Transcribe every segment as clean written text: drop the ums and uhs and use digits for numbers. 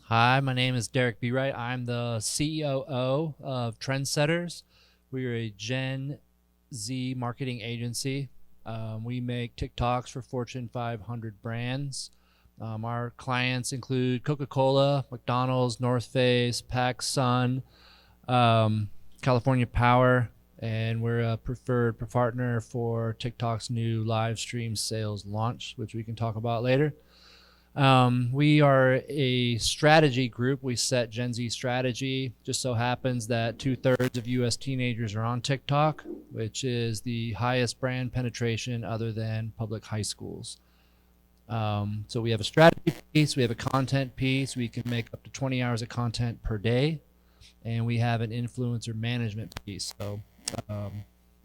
Hi, my name is Derek B. Wright. I'm the COO of Trendsetters. We are a Gen Z marketing agency. We make TikToks for Fortune 500 brands. Our clients include Coca-Cola, McDonald's, North Face, PacSun, California Power, and we're a preferred partner for TikTok's new live stream sales launch, which we can talk about later. We are a strategy group. We set Gen Z strategy. Just so happens that 2/3 of US teenagers are on TikTok, which is the highest brand penetration other than public high schools. So we have a strategy piece, we have a content piece. We can make up to 20 hours of content per day, and we have an influencer management piece. So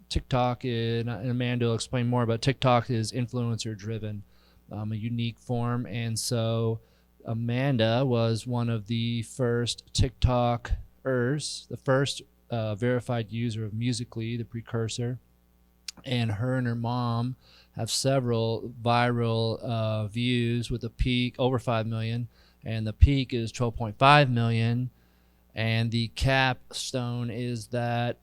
TikTok, and Amanda will explain more, but TikTok is influencer driven, a unique form. And so Amanda was one of the first TikTokers, the first verified user of Musical.ly, the precursor. And her mom have several viral views with a peak over 5 million, and the peak is 12.5 million. And the capstone is that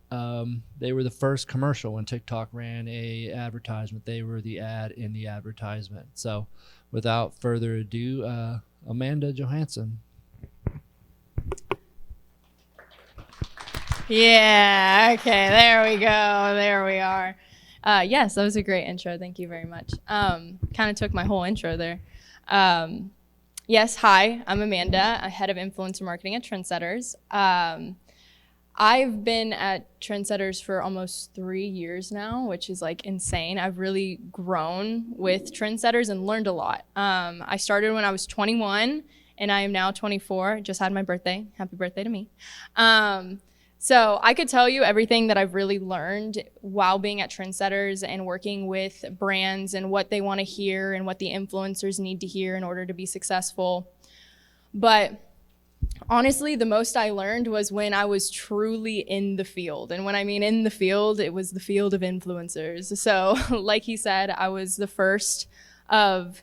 they were the first commercial when TikTok ran a advertisement. They were the ad in the advertisement. So without further ado, Amanda Johansson. Yeah, okay, there we go. There we are. Yes, that was a great intro. Thank you very much. Kind of took my whole intro there. Yes, hi, I'm Amanda, I'm head of influencer marketing at Trendsetters. I've been at Trendsetters for almost 3 years now, which is like insane. I've really grown with Trendsetters and learned a lot. I started when I was 21 and I am now 24. Just had my birthday. Happy birthday to me. So I could tell you everything that I've really learned while being at Trendsetters and working with brands and what they want to hear and what the influencers need to hear in order to be successful. But honestly, the most I learned was when I was truly in the field. And when I mean in the field, it was the field of influencers. So like he said, I was the first ever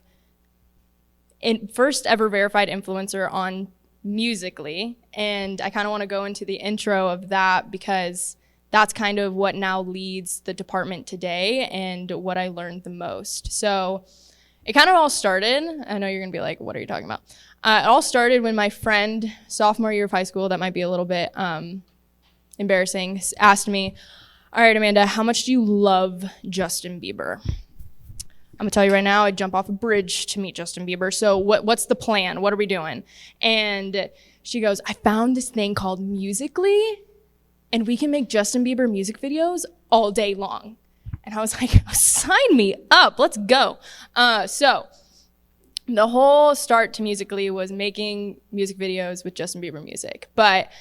verified influencer on Musical.ly, and I kind of want to go into the intro of that because that's kind of what now leads the department today and what I learned the most. So it kind of all started, I know you're gonna be like, what are you talking about? It all started when my friend, sophomore year of high school, that might be a little bit embarrassing, asked me, all right, Amanda, how much do you love Justin Bieber? I'm gonna tell you right now, I'd jump off a bridge to meet Justin Bieber. So what's the plan? What are we doing? And she goes, I found this thing called Musical.ly, and we can make Justin Bieber music videos all day long. And I was like, sign me up, let's go. So the whole start to Musical.ly was making music videos with Justin Bieber music. But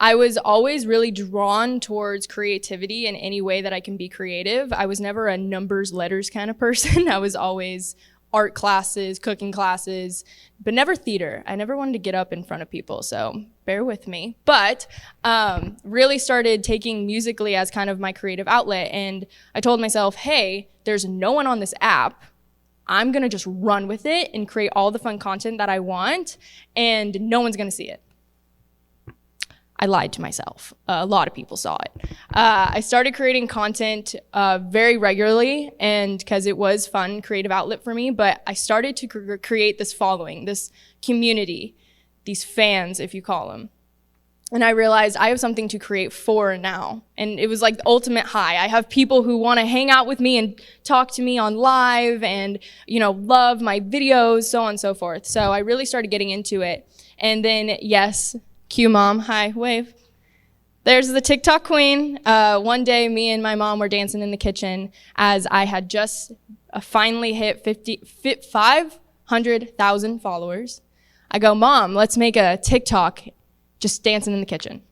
I was always really drawn towards creativity in any way that I can be creative. I was never a numbers, letters kind of person. I was always art classes, cooking classes, but never theater. I never wanted to get up in front of people, so bear with me. But really started taking Musical.ly as kind of my creative outlet. And I told myself, hey, there's no one on this app. I'm gonna just run with it and create all the fun content that I want, and no one's gonna see it. I lied to myself. A lot of people saw it. I started creating content very regularly, and because it was fun, creative outlet for me, but I started to create this following, this community, these fans, if you call them. And I realized I have something to create for now. And it was like the ultimate high. I have people who want to hang out with me and talk to me on live and, love my videos, so on and so forth. So I really started getting into it. And then, yes, cue mom, hi, wave. There's the TikTok queen. One day, me and my mom were dancing in the kitchen as I had just finally hit 500,000 followers. I go, Mom, let's make a TikTok just dancing in the kitchen.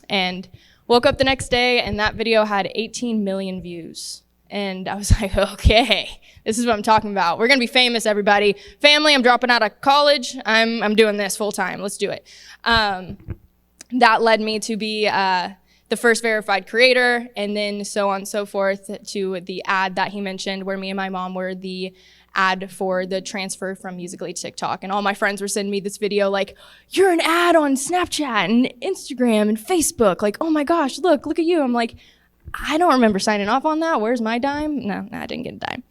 And woke up the next day and that video had 18 million views. And I was like, okay, this is what I'm talking about. We're gonna be famous, everybody. Family, I'm dropping out of college. I'm doing this full time. Let's do it. That led me to be the first verified creator, and then so on and so forth to the ad that he mentioned, where me and my mom were the ad for the transfer from Musical.ly to TikTok. And all my friends were sending me this video like, you're an ad on Snapchat and Instagram and Facebook. Like, oh my gosh, look at you. I'm like, I don't remember signing off on that. Where's my dime? No, I didn't get a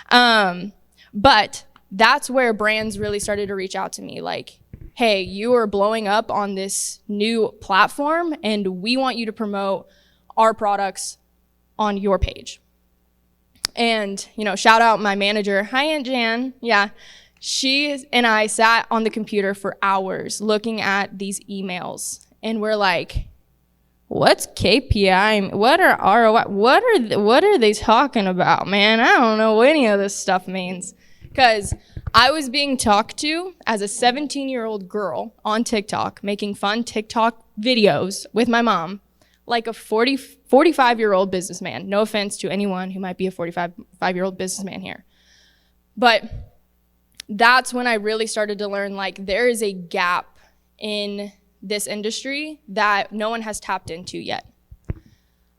dime. But that's where brands really started to reach out to me. Like, hey, you are blowing up on this new platform and we want you to promote our products on your page. And, shout out my manager. Hi, Aunt Jan. Yeah. She and I sat on the computer for hours looking at these emails. And we're like, what's KPI? What are ROI? What are they talking about, man? I don't know what any of this stuff means. Because I was being talked to as a 17-year-old girl on TikTok, making fun TikTok videos with my mom, like a 45-year-old businessman. No offense to anyone who might be a 45-year-old businessman here. But that's when I really started to learn, like, there is a gap in this industry that no one has tapped into yet.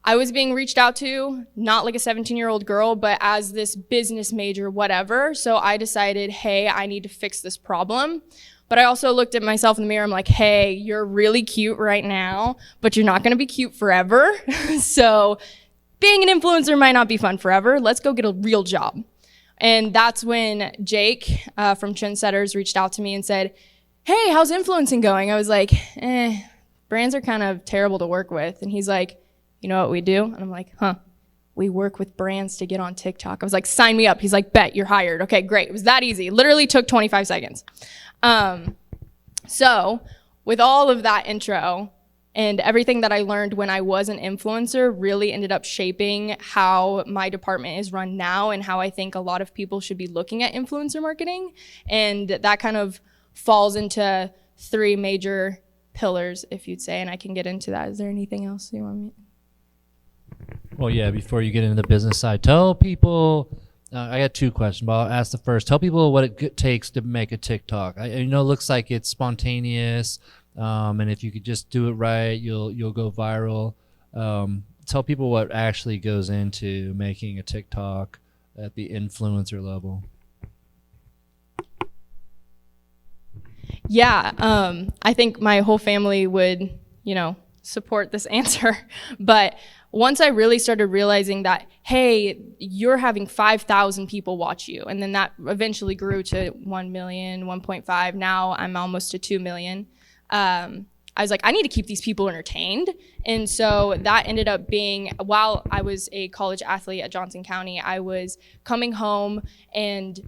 I was being reached out to, not like a 17-year-old girl, but as this business major, whatever. So I decided, hey, I need to fix this problem. But I also looked at myself in the mirror. I'm like, hey, you're really cute right now, but you're not going to be cute forever. So being an influencer might not be fun forever. Let's go get a real job. And that's when Jake from Trendsetters reached out to me and said, hey, how's influencing going? I was like, brands are kind of terrible to work with. And he's like, you know what we do? And I'm like, we work with brands to get on TikTok. I was like, sign me up. He's like, bet, you're hired. Okay, great. It was that easy. Literally took 25 seconds. So with all of that intro and everything that I learned when I was an influencer really ended up shaping how my department is run now and how I think a lot of people should be looking at influencer marketing. And that kind of falls into 3 major pillars, if you'd say, and I can get into that. Is there anything else you want me? Well, yeah, before you get into the business side, tell people, I got 2 questions, but I'll ask the first. Tell people what it takes to make a TikTok. I know it looks like it's spontaneous, and if you could just do it right, you'll go viral. Tell people what actually goes into making a TikTok at the influencer level. Yeah, I think my whole family would, support this answer. But once I really started realizing that, hey, you're having 5,000 people watch you, and then that eventually grew to 1 million, 1.5. Now I'm almost to 2 million. I was like, I need to keep these people entertained. And so that ended up being, while I was a college athlete at Johnson County, I was coming home and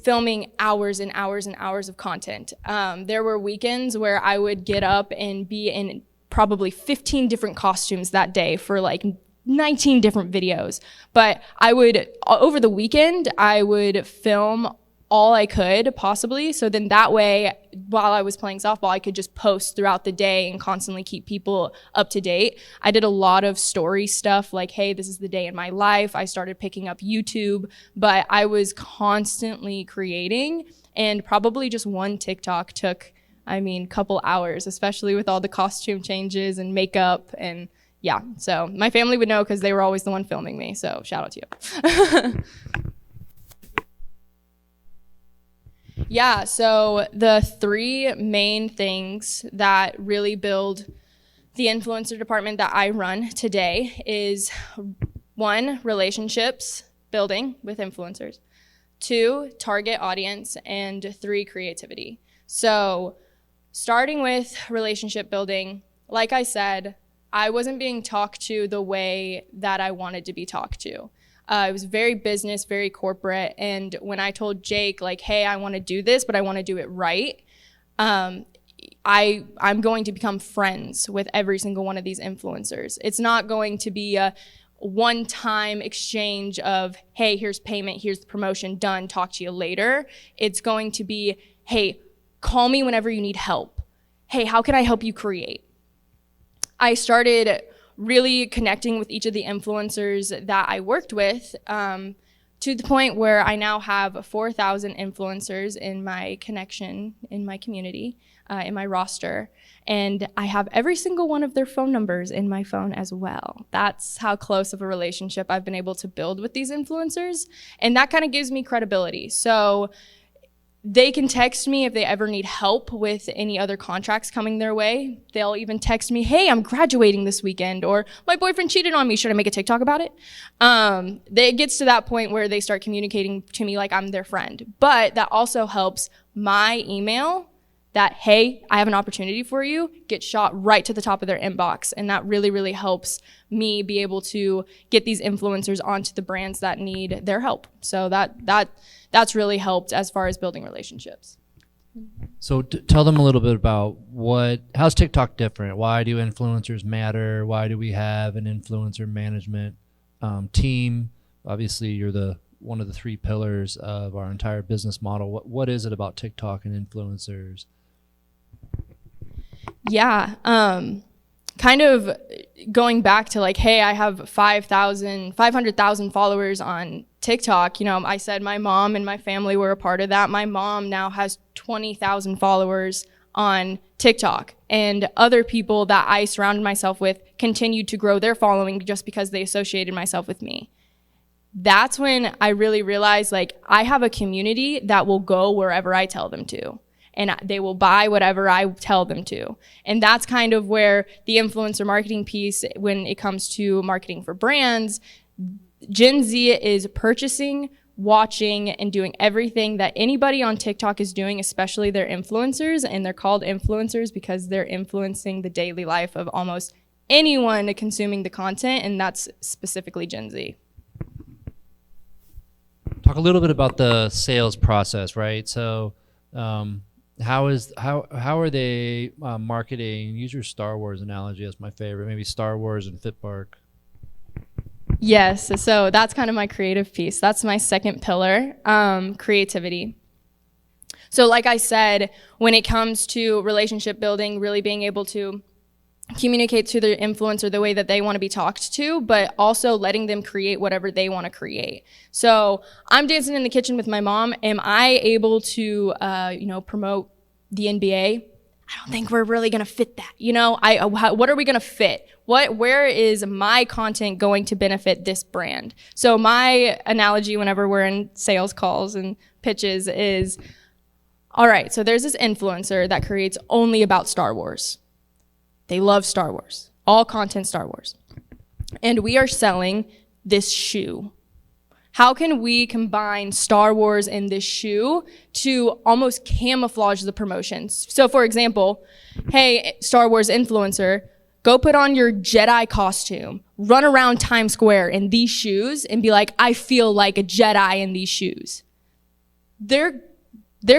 filming hours and hours and hours of content. There were weekends where I would get up and be in probably 15 different costumes that day for like 19 different videos. But over the weekend, I would film all I could possibly. So then that way, while I was playing softball, I could just post throughout the day and constantly keep people up to date. I did a lot of story stuff like, hey, this is the day in my life. I started picking up YouTube, but I was constantly creating, and probably just one TikTok took, couple hours, especially with all the costume changes and makeup. And yeah, so my family would know because they were always the one filming me. So shout out to you. Yeah, so the 3 main things that really build the influencer department that I run today is 1, relationships building with influencers, 2, target audience, and 3, creativity. So starting with relationship building, like I said, I wasn't being talked to the way that I wanted to be talked to. It was very business, very corporate. And when I told Jake, like, hey, I want to do this, but I want to do it right, I'm going to become friends with every single one of these influencers. It's not going to be a one-time exchange of, hey, here's payment, here's the promotion, done, talk to you later. It's going to be, hey, call me whenever you need help. Hey, how can I help you create? I started really connecting with each of the influencers that I worked with to the point where I now have 4,000 influencers in my connection, in my community, in my roster. And I have every single one of their phone numbers in my phone as well. That's how close of a relationship I've been able to build with these influencers. And that kind of gives me credibility. So they can text me if they ever need help with any other contracts coming their way. They'll even text me, hey, I'm graduating this weekend, or my boyfriend cheated on me. Should I make a TikTok about it? It gets to that point where they start communicating to me like I'm their friend. But that also helps my email that, hey, I have an opportunity for you, get shot right to the top of their inbox. And that really, really helps me be able to get these influencers onto the brands that need their help. So that's really helped as far as building relationships. So tell them a little bit about how's TikTok different? Why do influencers matter? Why do we have an influencer management team? Obviously, you're one of the 3 pillars of our entire business model. What is it about TikTok and influencers? Yeah, kind of going back to like, hey, I have 500,000 followers on TikTok. You know, I said my mom and my family were a part of that. My mom now has 20,000 followers on TikTok, and other people that I surrounded myself with continued to grow their following just because they associated myself with me. That's when I really realized, like, I have a community that will go wherever I tell them to, and they will buy whatever I tell them to. And that's kind of where the influencer marketing piece, when it comes to marketing for brands, Gen Z is purchasing, watching, and doing everything that anybody on TikTok is doing, especially their influencers. And they're called influencers because they're influencing the daily life of almost anyone consuming the content, and that's specifically Gen Z. Talk a little bit about the sales process, right? So how are they marketing? Use your Star Wars analogy as my favorite, maybe Star Wars and FitBark. Yes, so that's kind of my creative piece. That's my second pillar, creativity. So like I said, when it comes to relationship building, really being able to communicate to their influencer the way that they want to be talked to, but also letting them create whatever they want to create. So I'm dancing in the kitchen with my mom. Am I able to, promote the NBA? I don't think we're really going to fit that. What are we going to fit? Where is my content going to benefit this brand? So my analogy whenever we're in sales calls and pitches is, all right, so there's this influencer that creates only about Star Wars. They love Star Wars, all content Star Wars. And we are selling this shoe. How can we combine Star Wars and this shoe to almost camouflage the promotions? So for example, hey, Star Wars influencer, go put on your Jedi costume, run around Times Square in these shoes and be like, I feel like a Jedi in these shoes. Their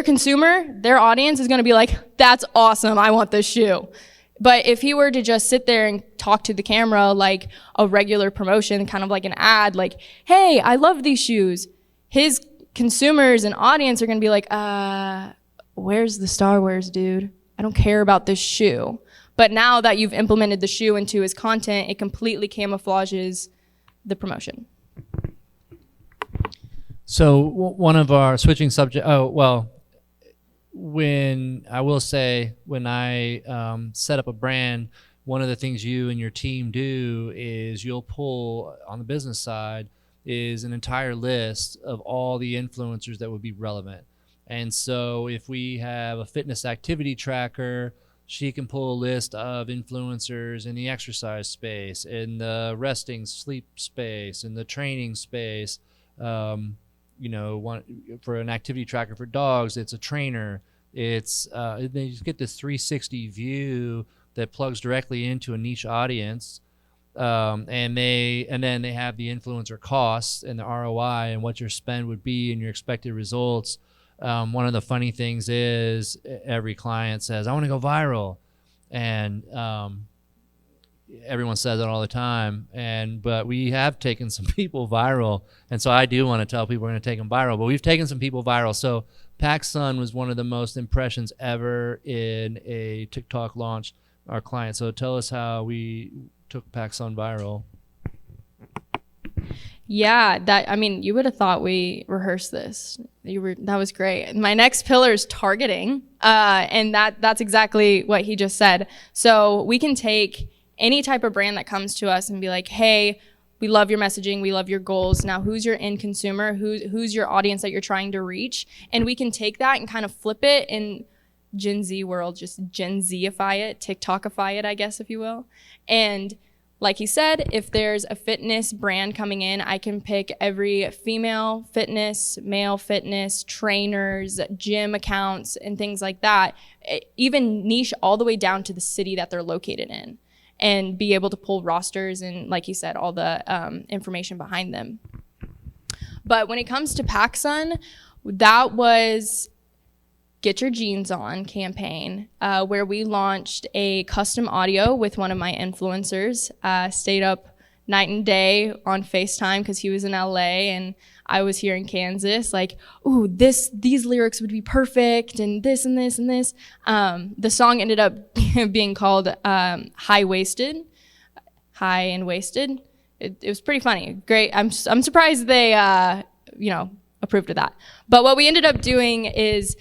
consumer, their audience is gonna be like, that's awesome, I want this shoe. But if he were to just sit there and talk to the camera like a regular promotion, kind of like an ad, like, hey, I love these shoes, his consumers and audience are going to be like, where's the Star Wars dude? I don't care about this shoe. But now that you've implemented the shoe into his content, it completely camouflages the promotion. So one of our switching subject, when I set up a brand, one of the things you and your team do is you'll pull on the business side is an entire list of all the influencers that would be relevant. And so if we have a fitness activity tracker, she can pull a list of influencers in the exercise space, in the resting sleep space, in the training space. For an activity tracker for dogs, it's a trainer. It's they just get this 360 view that plugs directly into a niche audience, and then they have the influencer costs and the ROI and what your spend would be and your expected results. One of the funny things is every client says, I want to go viral, and everyone says it all the time, but we have taken some people viral, and so I do want to tell people we're going to take them viral, but we've taken some people viral. So PacSun was one of the most impressions ever in a TikTok launch, our client. So tell us how we took PacSun viral. Yeah, you would have thought we rehearsed this. That was great. My next pillar is targeting, and that's exactly what he just said. So we can take any type of brand that comes to us and be like, hey, we love your messaging, we love your goals. Now, who's your end consumer? Who's your audience that you're trying to reach? And we can take that and kind of flip it in Gen Z world, just Gen Zify it, TikTokify it, I guess, if you will. And like he said, if there's a fitness brand coming in, I can pick every female fitness, male fitness, trainers, gym accounts, and things like that. Even niche all the way down to the city that they're located in, and be able to pull rosters and, like he said, all the information behind them. But when it comes to PacSun, that was Get Your Jeans On campaign, where we launched a custom audio with one of my influencers. Stayed up night and day on FaceTime because he was in LA and I was here in Kansas. Like, ooh, these lyrics would be perfect, and this and this and this. The song ended up being called High and Wasted. It was pretty funny. Great. I'm surprised they approved of that. But what we ended up doing is,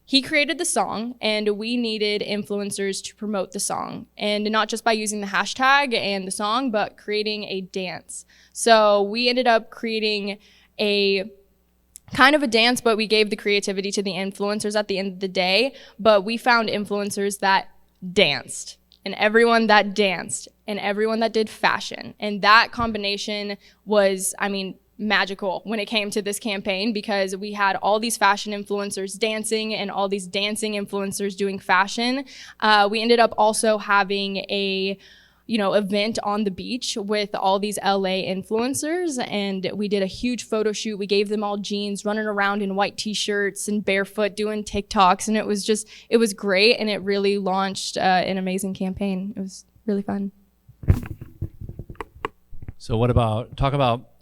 he created the song, and we needed influencers to promote the song. And not just by using the hashtag and the song, but creating a dance. So we ended up creating a kind of a dance, but we gave the creativity to the influencers at the end of the day. But we found influencers that danced, and everyone that danced, and everyone that did fashion. And that combination was, magical when it came to this campaign, because we had all these fashion influencers dancing and all these dancing influencers doing fashion. We ended up also having a event on the beach with all these LA influencers, and we did a huge photo shoot. We gave them all jeans, running around in white t-shirts and barefoot doing TikToks, and it was great, and it really launched an amazing campaign. It was really fun. So talk about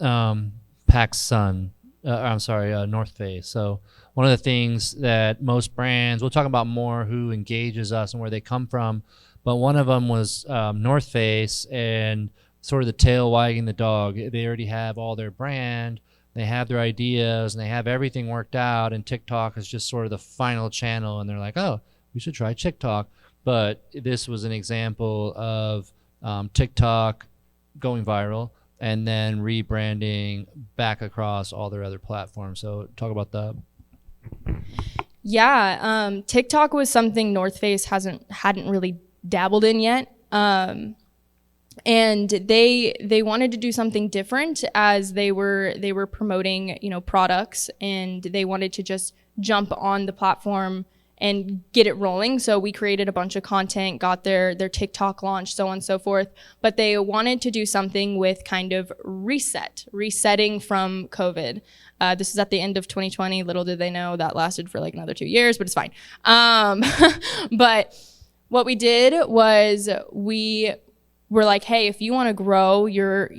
PacSun, North Face. So one of the things that most brands, we'll talk about more who engages us and where they come from, but one of them was North Face, and sort of the tail wagging the dog. They already have all their brand, they have their ideas, and they have everything worked out, and TikTok is just sort of the final channel, and they're like, oh, we should try TikTok. But this was an example of TikTok going viral and then rebranding back across all their other platforms. So talk about that. Yeah, TikTok was something North Face hadn't really dabbled in yet. And they wanted to do something different, as they were promoting, products, and they wanted to just jump on the platform and get it rolling. So we created a bunch of content, got their TikTok launch, so on and so forth. But they wanted to do something with kind of resetting from COVID. This is at the end of 2020. Little did they know that lasted for like another 2 years, but it's fine. But what we did was we were like, hey, if you want to grow your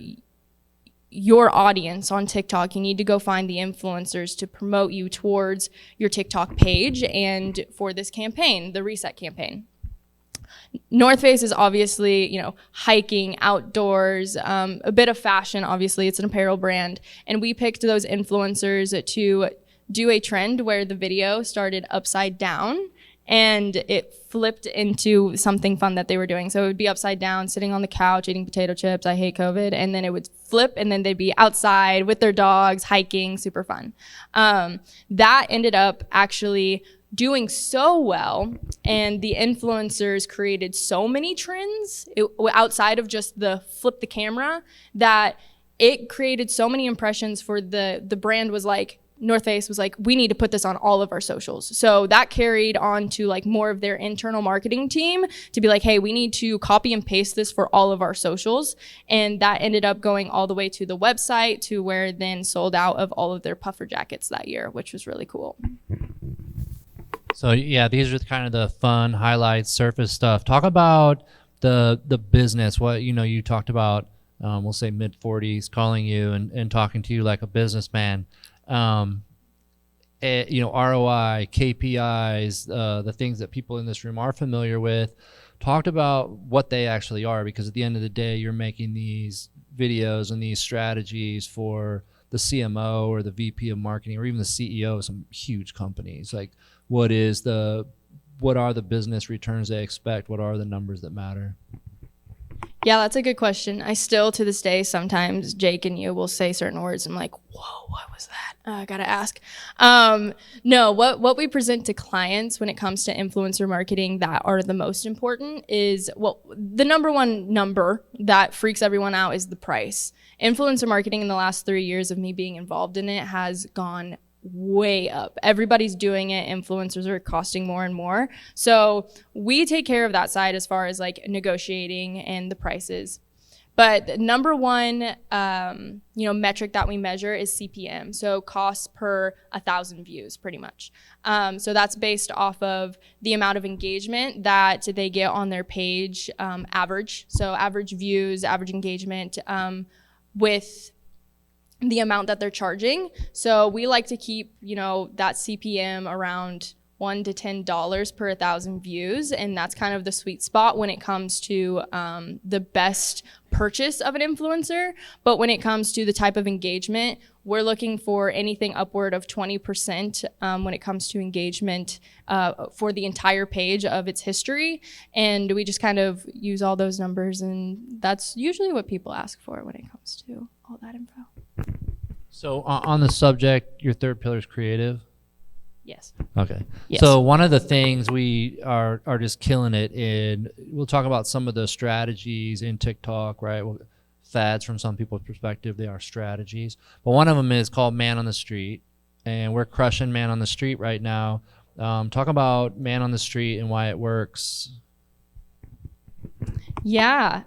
audience on TikTok, you need to go find the influencers to promote you towards your TikTok page, and for this campaign, the Reset campaign. North Face is obviously, hiking, outdoors, a bit of fashion, obviously, it's an apparel brand, and we picked those influencers to do a trend where the video started upside down, and it flipped into something fun that they were doing. So it would be upside down, sitting on the couch, eating potato chips, I hate COVID, and then it would flip, and then they'd be outside with their dogs, hiking, super fun. That ended up actually doing so well, and the influencers created so many trends outside of just the flip the camera, that it created so many impressions for the brand. Was like, North Face was like, we need to put this on all of our socials. So that carried on to like more of their internal marketing team to be like, hey, we need to copy and paste this for all of our socials. And that ended up going all the way to the website, to where then sold out of all of their puffer jackets that year, which was really cool. So yeah, these are kind of the fun highlights, surface stuff. Talk about the business. What, you talked about, we'll say mid-40s, calling you and talking to you like a businessman. ROI, KPIs, the things that people in this room are familiar with. Talked about what they actually are, because at the end of the day, you're making these videos and these strategies for the CMO or the VP of marketing or even the CEO of some huge companies. Like, what are the business returns they expect? What are the numbers that matter? Yeah, that's a good question. I still, to this day, sometimes Jake and you will say certain words. I'm like, whoa, what was that? I gotta ask. No, what we present to clients when it comes to influencer marketing that are the most important is, well, the number one number that freaks everyone out is the price. Influencer marketing in the last 3 years of me being involved in it has gone way up. Everybody's doing it. Influencers are costing more and more. So we take care of that side as far as like negotiating and the prices. But the number one, metric that we measure is CPM. So cost per 1,000 views, pretty much. So that's based off of the amount of engagement that they get on their page, average. So average views, average engagement, with the amount that they're charging. So we like to keep, that CPM around $1 to $10 per 1,000 views. And that's kind of the sweet spot when it comes to the best purchase of an influencer. But when it comes to the type of engagement, we're looking for anything upward of 20% when it comes to engagement for the entire page of its history. And we just kind of use all those numbers. And that's usually what people ask for when it comes to all that info. So on the subject, your third pillar is creative. Yes. Okay. Yes. So one of the things we are just killing it in, we'll talk about some of the strategies in TikTok, right? Fads from some people's perspective, they are strategies. But one of them is called Man on the Street, and we're crushing Man on the Street right now. Talk about Man on the Street and why it works. Yeah,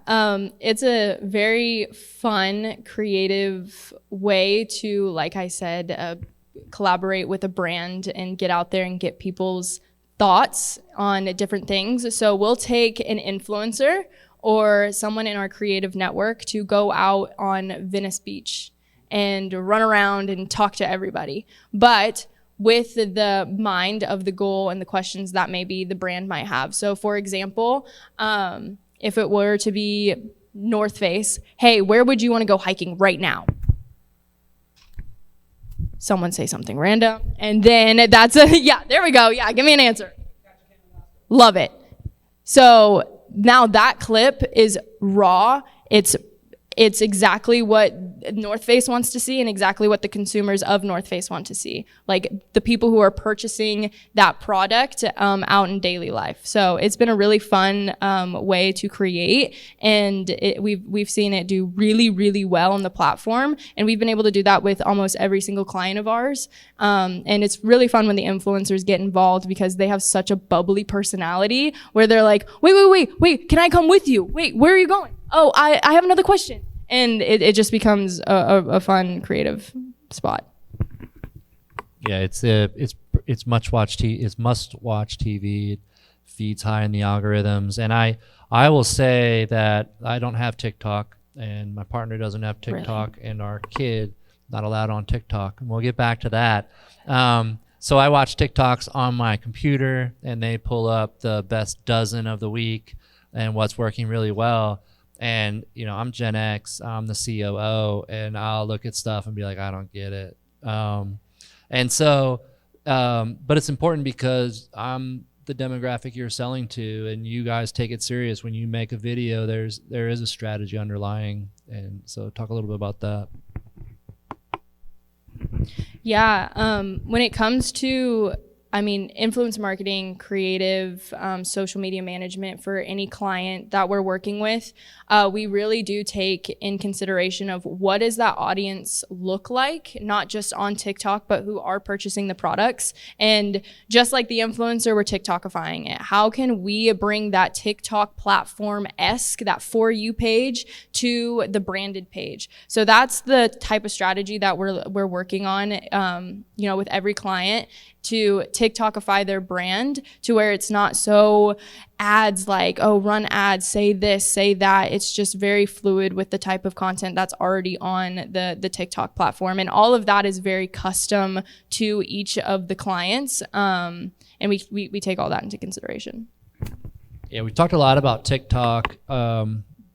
it's a very fun, creative way to, like I said, collaborate with a brand and get out there and get people's thoughts on different things. So we'll take an influencer or someone in our creative network to go out on Venice Beach and run around and talk to everybody. But with the mind of the goal and the questions that maybe the brand might have. So for example, if it were to be North Face, hey, where would you want to go hiking right now? Someone say something random. And then that's yeah, there we go. Yeah, give me an answer. Love it. So now that clip is raw. It's exactly what North Face wants to see and exactly what the consumers of North Face want to see. Like the people who are purchasing that product out in daily life. So it's been a really fun way to create, and we've seen it do really, really well on the platform. And we've been able to do that with almost every single client of ours. And it's really fun when the influencers get involved because they have such a bubbly personality where they're like, wait, can I come with you? Wait, where are you going? Oh, I have another question. And it just becomes a fun, creative spot. Yeah, it's must watch TV. It feeds high in the algorithms. And I will say that I don't have TikTok, and my partner doesn't have TikTok, really? And our kid not allowed on TikTok. And we'll get back to that. So I watch TikToks on my computer, and they pull up the best dozen of the week and what's working really well. And, I'm Gen X, I'm the COO, and I'll look at stuff and be like, I don't get it. But it's important because I'm the demographic you're selling to, and you guys take it serious. When you make a video, there is a strategy underlying. And so talk a little bit about that. Yeah, when it comes to influence marketing, creative, social media management for any client that we're working with, we really do take in consideration of what does that audience look like, not just on TikTok, but who are purchasing the products. And just like the influencer, we're TikTokifying it. How can we bring that TikTok platform-esque, that For You page, to the branded page? So that's the type of strategy that we're working on, with every client, to TikTokify their brand to where it's not so ads like, oh, run ads, say this, say that. It's just very fluid with the type of content that's already on the TikTok platform. And all of that is very custom to each of the clients. And we take all that into consideration. Yeah, we talked a lot about TikTok.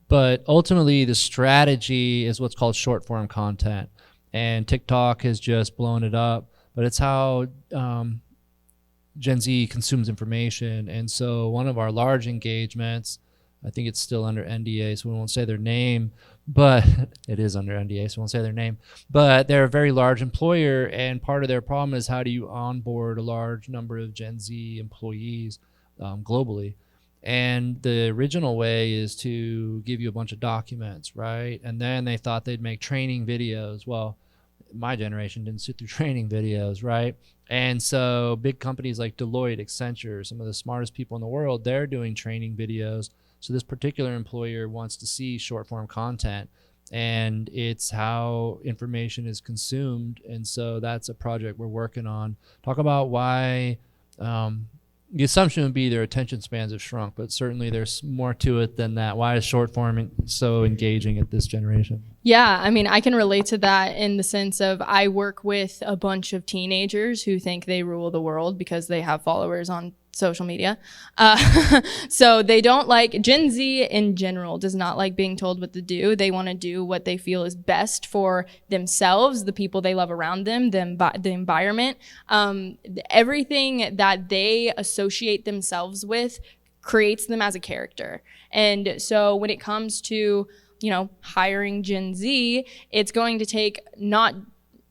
But ultimately, the strategy is what's called short form content. And TikTok has just blown it up. But it's how Gen Z consumes information. And so one of our large engagements, I think it's still under NDA, so we won't say their name, but it is under NDA, so we won't say their name. But they're a very large employer, and part of their problem is how do you onboard a large number of Gen Z employees globally. And the original way is to give you a bunch of documents, right? And then they thought they'd make training videos. Well, my generation didn't sit through training videos, right? And so big companies like Deloitte, Accenture, some of the smartest people in the world, they're doing training videos. So this particular employer wants to see short form content, and it's how information is consumed. And so that's a project we're working on. Talk about why the assumption would be their attention spans have shrunk, but certainly there's more to it than that. Why is short form so engaging at this generation? Yeah, I mean, I can relate to that in the sense of I work with a bunch of teenagers who think they rule the world because they have followers on social media. So they don't like, Gen Z in general does not like being told what to do. They want to do what they feel is best for themselves, the people they love around them, the environment. Everything that they associate themselves with creates them as a character. And so when it comes to, you know, hiring Gen Z, it's going to take not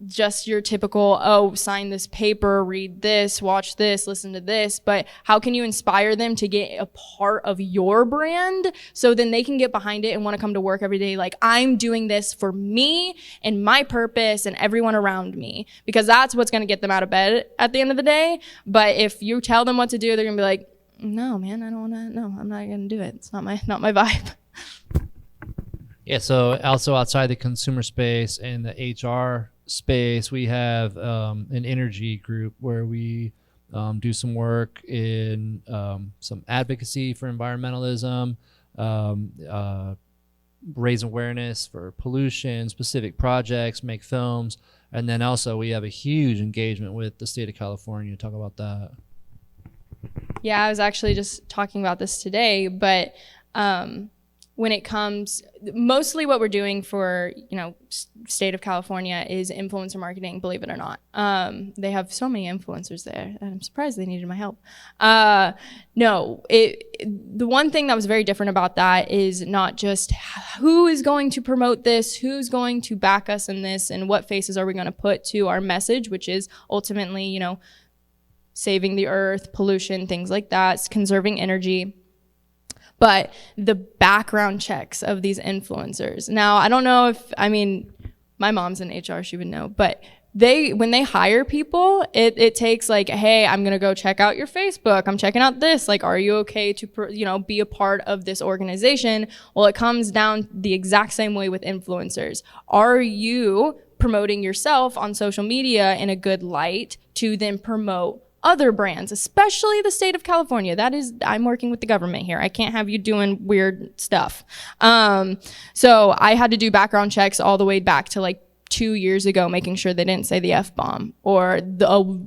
just your typical, oh, sign this paper, read this, watch this, listen to this, but how can you inspire them to get a part of your brand so then they can get behind it and want to come to work every day like, I'm doing this for me and my purpose and everyone around me, because that's what's going to get them out of bed at the end of the day. But if you tell them what to do, they're going to be like, no, man, I don't want to, no, I'm not going to do it. It's not my vibe. Yeah, so also outside the consumer space and the HR space, we have an energy group where we do some work in some advocacy for environmentalism, raise awareness for pollution, specific projects, make films, and then also we have a huge engagement with the state of California. Talk about that. Yeah, I was actually just talking about this today, but when it comes, mostly what we're doing for, you know, state of California is influencer marketing, believe it or not. They have so many influencers there, and I'm surprised they needed my help. No, the one thing that was very different about that is not just who is going to promote this, who's going to back us in this, and what faces are we going to put to our message, which is ultimately, you know, saving the earth, pollution, things like that, conserving energy. But the background checks of these influencers. Now, I don't know if, I mean, my mom's in HR, she would know, but when they hire people, it takes like, hey, I'm going to go check out your Facebook. I'm checking out this. Like, are you okay to, you know, be a part of this organization? Well, it comes down the exact same way with influencers. Are you promoting yourself on social media in a good light to then promote other brands, especially the state of California? That is, I'm working with the government here. I can't have you doing weird stuff. So I had to do background checks all the way back to like 2 years ago, making sure they didn't say the F-bomb or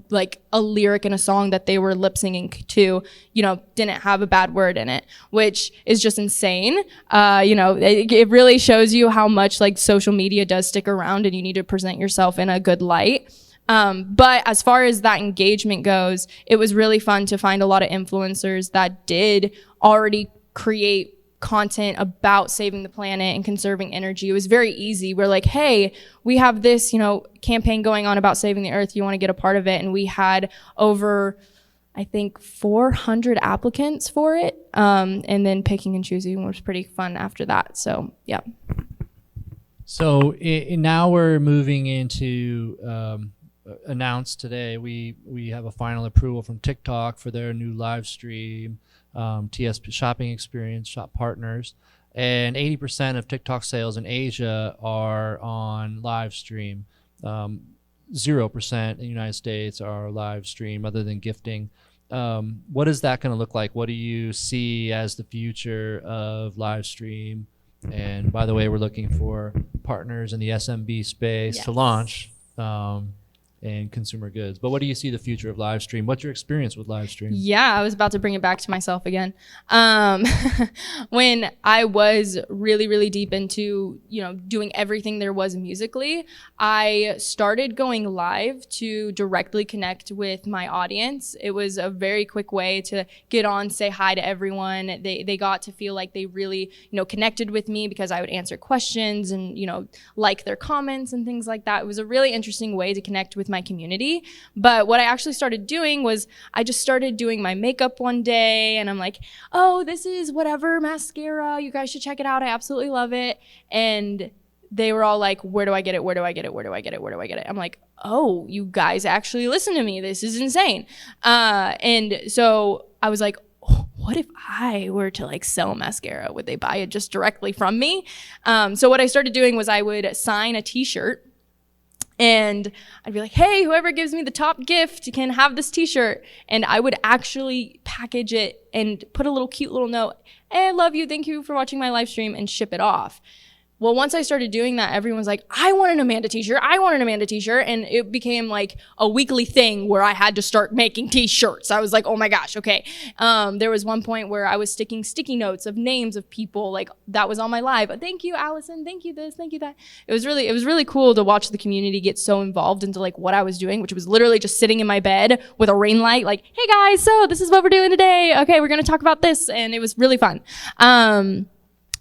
like a lyric in a song that they were lip singing to, you know, didn't have a bad word in it, which is just insane. You know, it really shows you how much like social media does stick around, and you need to present yourself in a good light. But as far as that engagement goes, it was really fun to find a lot of influencers that did already create content about saving the planet and conserving energy. It was very easy. We're like, hey, we have this, you know, campaign going on about saving the earth. You want to get a part of it? And we had over, I think, 400 applicants for it. And then picking and choosing was pretty fun after that. So, yeah. So now we're moving into announced today we have a final approval from TikTok for their new live stream, TS shopping experience, shop partners, and 80% of TikTok sales in Asia are on live stream. 0% in the United States are live stream other than gifting. What is that going to look like? What do you see as the future of live stream? And by the way, we're looking for partners in the SMB space to launch. and consumer goods. But what do you see the future of live stream? What's your experience with live stream? Yeah, I was about to bring it back to myself again. When I was really, really deep into, doing everything there was musically, I started going live to directly connect with my audience. It was a very quick way to get on, say hi to everyone. They got to feel like they really, connected with me because I would answer questions and, like their comments and things like that. It was a really interesting way to connect with my community. But what I actually started doing was I just started doing my makeup one day and I'm like, oh, this is whatever mascara. You guys should check it out. I absolutely love it. And they were all like, where do I get it? Where do I get it? Where do I get it? Where do I get it? I'm like, oh, you guys actually listen to me. This is insane. And so I was like, what if I were to sell mascara? Would they buy it just directly from me? So what I started doing was I would sign a t-shirt and I'd be like, hey, whoever gives me the top gift can have this t-shirt. And I would actually package it and put a cute little note. Hey, I love you. Thank you for watching my live stream, and ship it off. Well, once I started doing that, everyone was like, I want an Amanda t-shirt. I want an Amanda t-shirt. And it became a weekly thing where I had to start making t-shirts. I was like, oh my gosh, okay. There was one point where I was sticking sticky notes of names of people that was on my live. Thank you, Allison. Thank you this, thank you that. It was really cool to watch the community get so involved into what I was doing, which was literally just sitting in my bed with a ring light, hey guys, so this is what we're doing today. Okay, we're going to talk about this. And it was really fun.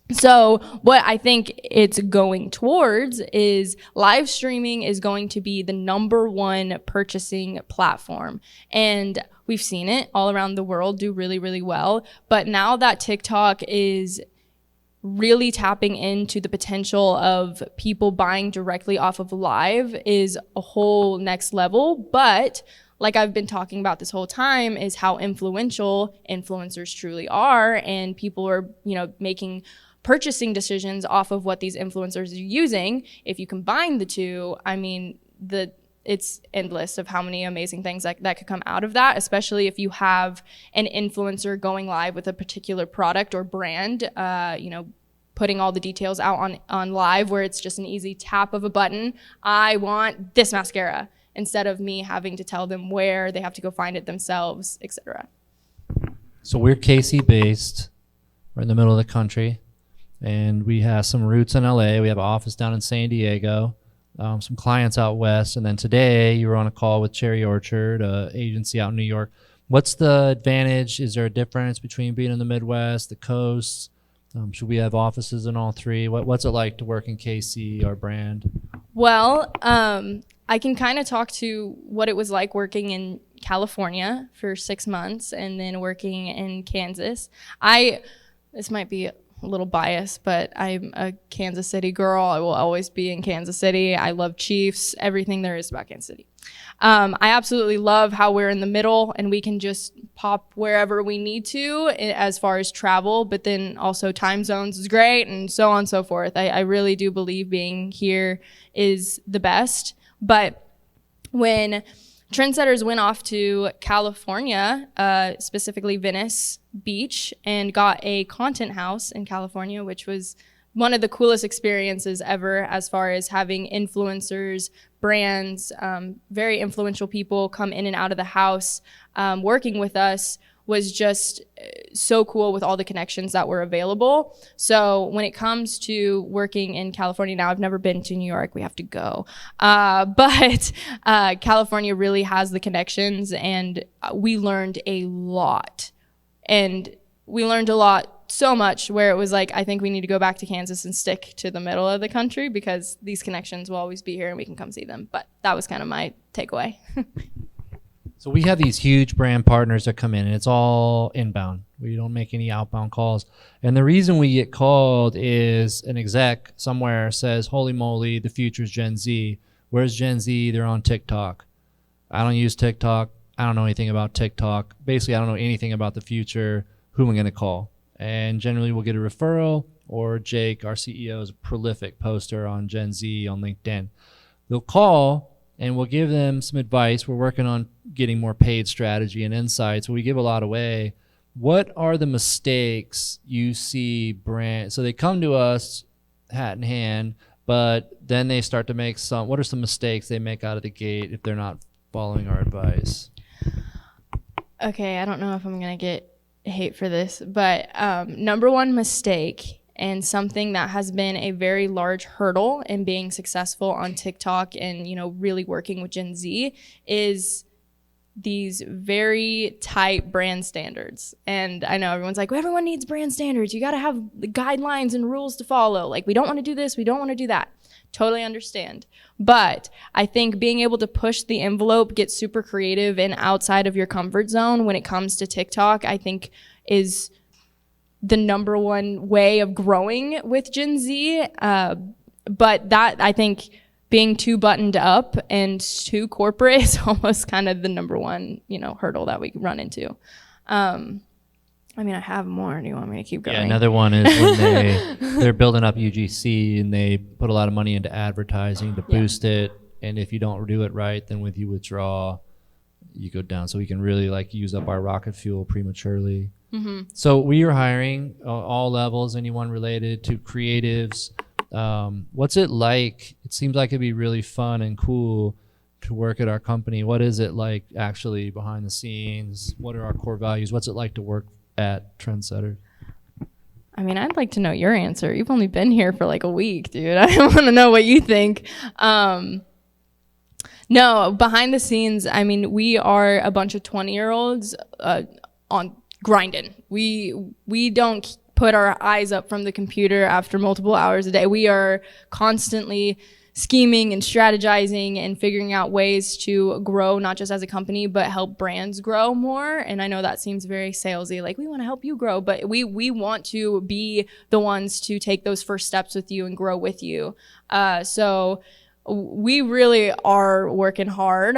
So what I think it's going towards is live streaming is going to be the number one purchasing platform. And we've seen it all around the world do really, really well. But now that TikTok is really tapping into the potential of people buying directly off of live is a whole next level. But like I've been talking about this whole time is how influential influencers truly are, and people are, making purchasing decisions off of what these influencers are using. If you combine the two, it's endless of how many amazing things that could come out of that, especially if you have an influencer going live with a particular product or brand, putting all the details out on live where it's just an easy tap of a button. I want this mascara, instead of me having to tell them where they have to go find it themselves, etc. So we're KC based. We're in the middle of the country. And we have some roots in LA. We have an office down in San Diego, some clients out west. And then today you were on a call with Cherry Orchard, an agency out in New York. What's the advantage? Is there a difference between being in the Midwest, the coast? Should we have offices in all three? What's it like to work in KC, our brand? Well, I can kind of talk to what it was like working in California for 6 months and then working in Kansas. This might be a little biased, but I'm a Kansas City girl. I will always be in Kansas City. I love Chiefs, everything there is about Kansas City. I absolutely love how we're in the middle and we can just pop wherever we need to as far as travel, but then also time zones is great and so on and so forth. I really do believe being here is the best. But when Trendsetters went off to California, specifically Venice Beach, and got a content house in California, which was one of the coolest experiences ever as far as having influencers, brands, very influential people come in and out of the house working with us, was just so cool with all the connections that were available. So when it comes to working in California, now I've never been to New York, we have to go. But California really has the connections, and we learned a lot. And we learned a lot so much where it was like, I think we need to go back to Kansas and stick to the middle of the country because these connections will always be here and we can come see them. But that was kind of my takeaway. So we have these huge brand partners that come in, and it's all inbound. We don't make any outbound calls. And the reason we get called is an exec somewhere says, holy moly, the future's Gen Z. Where's Gen Z? They're on TikTok. I don't use TikTok. I don't know anything about TikTok. Basically, I don't know anything about the future. Who am I going to call? And generally we'll get a referral, or Jake, our CEO, is a prolific poster on Gen Z on LinkedIn. They'll call and we'll give them some advice. We're working on getting more paid strategy and insights. We give a lot away. What are the mistakes you see brands? So they come to us hat in hand. but then they start to make what are some mistakes they make out of the gate if they're not following our advice? Okay, I don't know if I'm going to get hate for this, but number one mistake, and something that has been a very large hurdle in being successful on TikTok and, really working with Gen Z, is these very tight brand standards. And I know everyone's like, well, everyone needs brand standards. You got to have the guidelines and rules to follow. Like, we don't want to do this. We don't want to do that. Totally understand. But I think being able to push the envelope, get super creative and outside of your comfort zone when it comes to TikTok, I think is the number one way of growing with Gen Z. But that, I think, being too buttoned up and too corporate is almost kind of the number one, hurdle that we run into. I have more. Do you want me to keep going? Yeah, another one is when they're building up UGC and they put a lot of money into advertising to boost it. And if you don't do it right, then when you withdraw, you go down. So we can really use up our rocket fuel prematurely. Mm-hmm. So we are hiring all levels, anyone related to creatives. What's it like? It seems like it'd be really fun and cool to work at our company. What is it like actually behind the scenes? What are our core values? What's it like to work at Trendsetters? I'd like to know your answer. You've only been here for a week, dude. I want to know what you think. No, behind the scenes, we are a bunch of 20-year-olds on grinding. We don't put our eyes up from the computer after multiple hours a day. We are constantly scheming and strategizing and figuring out ways to grow, not just as a company, but help brands grow more. And I know that seems very salesy, we want to help you grow, but we want to be the ones to take those first steps with you and grow with you. So we really are working hard.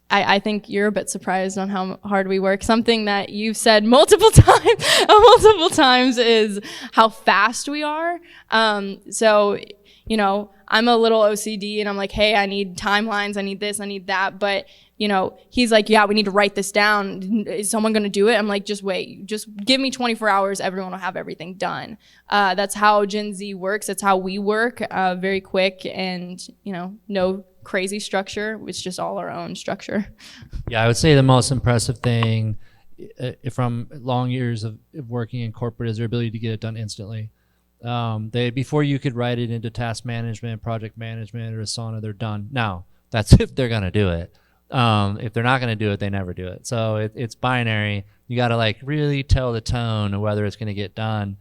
I think you're a bit surprised on how hard we work. Something that you've said multiple times is how fast we are. So, I'm a little OCD and I'm like, hey, I need timelines. I need this, I need that. But, he's like, yeah, we need to write this down. Is someone going to do it? I'm like, just wait, just give me 24 hours. Everyone will have everything done. That's how Gen Z works. That's how we work, very quick and, no crazy structure. It's just all our own structure. Yeah, I would say the most impressive thing from long years of working in corporate is their ability to get it done instantly. Before you could write it into task management, project management, or Asana, they're done. Now, that's if they're going to do it. If they're not going to do it, they never do it. So it's binary. You got to really tell the tone of whether it's going to get done.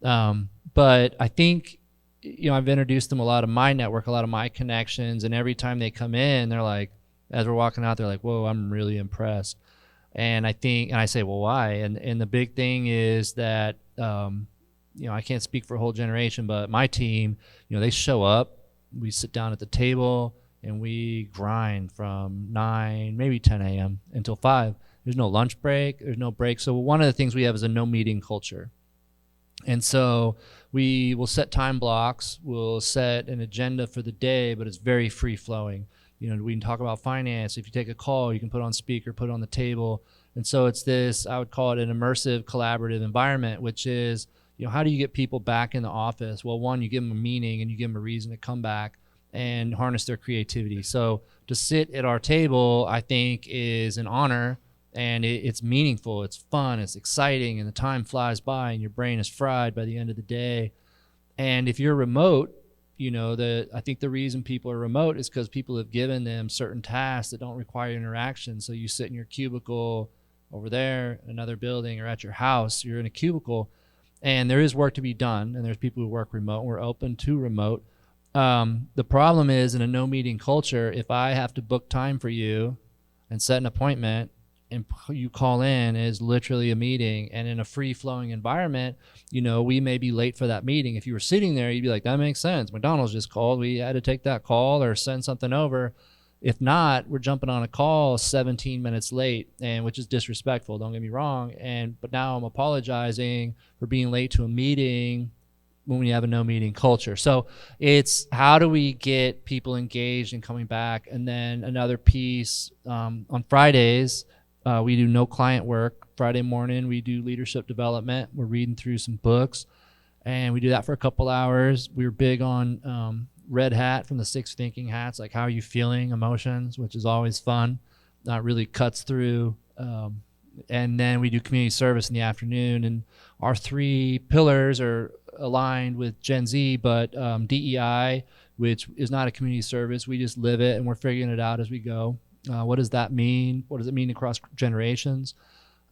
But I think, I've introduced them a lot of my network, a lot of my connections, and every time they come in, they're like, as we're walking out, they're like, whoa, I'm really impressed. And I say, well, why? And the big thing is that, I can't speak for a whole generation, but my team, they show up, we sit down at the table, and we grind from 9, maybe 10 a.m. until 5. There's no lunch break. There's no break. So one of the things we have is a no meeting culture. And so we will set time blocks. We'll set an agenda for the day, but it's very free flowing. We can talk about finance. If you take a call, you can put it on speaker, put it on the table. And so it's this, I would call it an immersive, collaborative environment, which is, how do you get people back in the office? Well, one, you give them a meaning and you give them a reason to come back and harness their creativity. So to sit at our table, I think, is an honor, and it's meaningful, it's fun, it's exciting, and the time flies by and your brain is fried by the end of the day. And if you're remote, I think the reason people are remote is because people have given them certain tasks that don't require interaction. So you sit in your cubicle over there, another building, or at your house, you're in a cubicle, and there is work to be done, and there's people who work remote, and we're open to remote. The problem is, in a no meeting culture, if I have to book time for you and set an appointment and you call in, is literally a meeting. And in a free flowing environment, we may be late for that meeting. If you were sitting there, you'd be like, that makes sense. McDonald's just called. We had to take that call or send something over. If not, we're jumping on a call 17 minutes late, and which is disrespectful, don't get me wrong. But now I'm apologizing for being late to a meeting when we have a no meeting culture. So it's how do we get people engaged and coming back? And then another piece, on Fridays, we do no client work. Friday morning, we do leadership development. We're reading through some books. and we do that for a couple hours. We were big on Red Hat from the Six Thinking Hats, like how are you feeling, emotions, which is always fun. Really cuts through. And then we do community service in the afternoon, and our 3 pillars are aligned with Gen Z, but DEI, which is not a community service. We just live it, and we're figuring it out as we go. What does that mean? What does it mean across generations?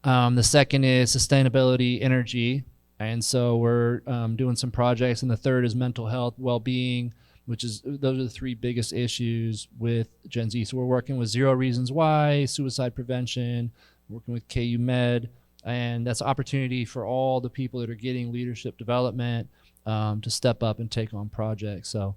The second is sustainability, energy. And so we're doing some projects. And the third is mental health, well-being, those are the 3 biggest issues with Gen Z. So we're working with Zero Reasons Why, suicide prevention, working with KU Med. And that's an opportunity for all the people that are getting leadership development to step up and take on projects. So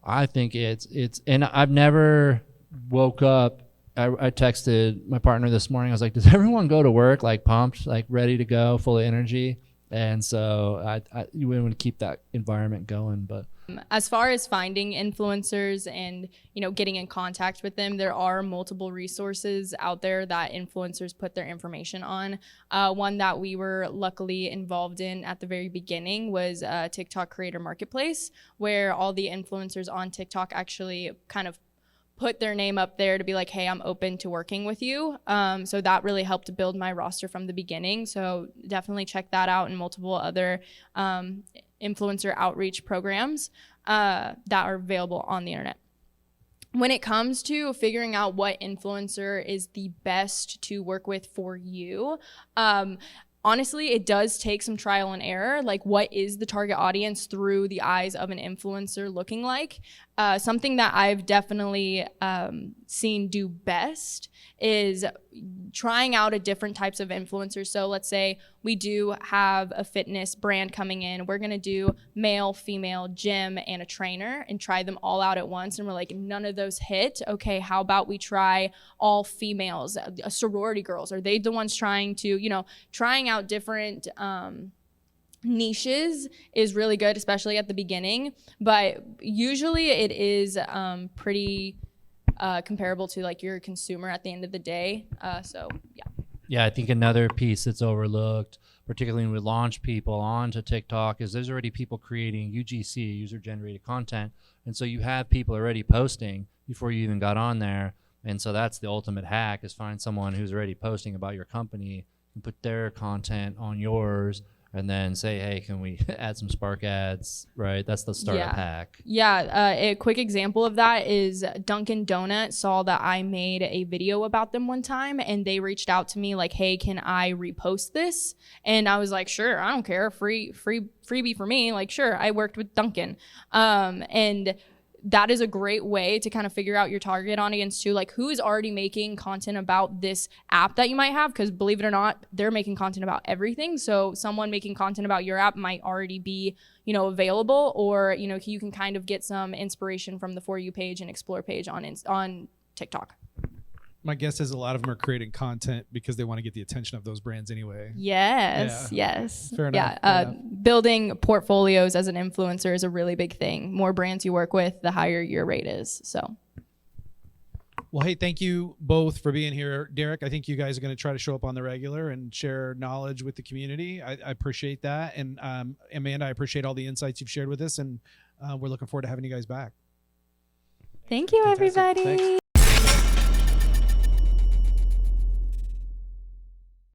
I think it's and I've never woke up. I texted my partner this morning. I was like, does everyone go to work like pumped, like ready to go, full of energy? And so you want to keep that environment going. But as far as finding influencers and, you know, getting in contact with them, there are multiple resources out there that influencers put their information on. One that we were luckily involved in at the very beginning was TikTok Creator Marketplace, where all the influencers on TikTok actually kind of put their name up there to be like, hey, I'm open to working with you. So that really helped build my roster from the beginning. So definitely check that out and multiple other influencer outreach programs that are available on the internet. When it comes to figuring out what influencer is the best to work with for you, honestly, it does take some trial and error. Like, what is the target audience through the eyes of an influencer looking like? Something that I've definitely seen do best is trying out a different types of influencers. So let's say we do have a fitness brand coming in. We're going to do male, female, gym, and a trainer and try them all out at once. And we're like, none of those hit. Okay, how about we try all females, sorority girls? Are they the ones trying to, you know, trying out different niches is really good, especially at the beginning. But usually it is pretty comparable to like your consumer at the end of the day. So yeah. Yeah, I think another piece that's overlooked, particularly when we launch people onto TikTok, is there's already people creating UGC, user-generated content. And so you have people already posting before you even got on there. And so that's the ultimate hack, is find someone who's already posting about your company and put their content on yours, and then say, hey, can we add some Spark ads, right? That's the startup hack. Yeah, a quick example of that is Dunkin' Donut saw that I made a video about them one time, and they reached out to me like, hey, can I repost this? And I was like, sure, I don't care, freebie for me. Like, sure, I worked with Dunkin'. And that is a great way to kind of figure out your target audience too, like who is already making content about this app that you might have, because believe it or not, they're making content about everything. So someone making content about your app might already be, you know, available, or, you know, you can kind of get some inspiration from the For You page and Explore page on TikTok. My guess is a lot of them are creating content because they want to get the attention of those brands anyway. Yes. Fair enough. Yeah. Building portfolios as an influencer is a really big thing. More brands you work with, the higher your rate is. So. Well, hey, thank you both for being here. Derek, I think you guys are going to try to show up on the regular and share knowledge with the community. I appreciate that. And Amanda, I appreciate all the insights you've shared with us. And we're looking forward to having you guys back. Thank you, everybody. Thanks.